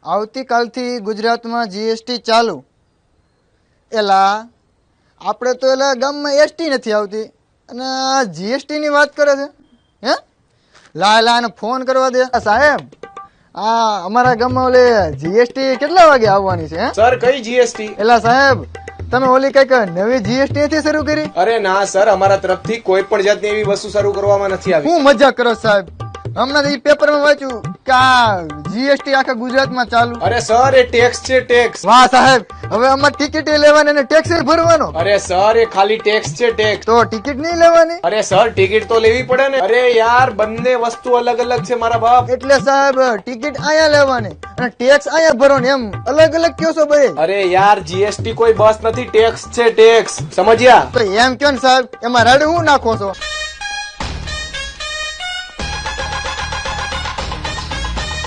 આવતીકાલથી ગુજરાતમાં જીએસટી ચાલુ. એલા આપણે તો એલા ગામમાં એસટી નથી આવતી અને જીએસટી ની વાત કરે છે. હે લા એને ફોન કરવા દે. સાહેબ અમારા ગામમાં ઓલે જીએસટી કેટલા વાગે આવવાની છે? સર કઈ જીએસટી? એલા સાહેબ તમે ઓલી કઈક નવી જીએસટી નથી શરૂ કરી? અરે ના સર, અમારા તરફથી કોઈ પણ જાતની એવી વસ્તુ શરૂ કરવામાં નથી આવી. હું મજાક કરો સાહેબ? હમણાં એ પેપરમાં વાંચ્યું કે આ જીએસટી આખા ગુજરાતમાં ચાલુ. અરે સર એ ટેક્સ છે, ટેક્સ. વાહ સાહેબ, હવે અમારે ટિકિટ લેવાની અને ટેક્સ ભરવાનો. અરે સર એ ખાલી ટેક્સ છે, ટેક્સ. તો ટિકિટ નહીં લેવાની? અરે સર ટિકિટ તો લેવી પડે ને. અરે યાર બંને વસ્તુ અલગ અલગ છે મારા બાપ. એટલે સાહેબ ટિકિટ અહીંયા લેવાની અને ટેક્સ અહીંયા ભરવાનો, એમ અલગ અલગ કયો છો ભાઈ? અરે યાર જીએસટી કોઈ બસ નથી, ટેક્સ છે, ટેક્સ. સમજ્યા? તો એમ કયો ને સાહેબ, એમાં રાડું હું નાખો છો?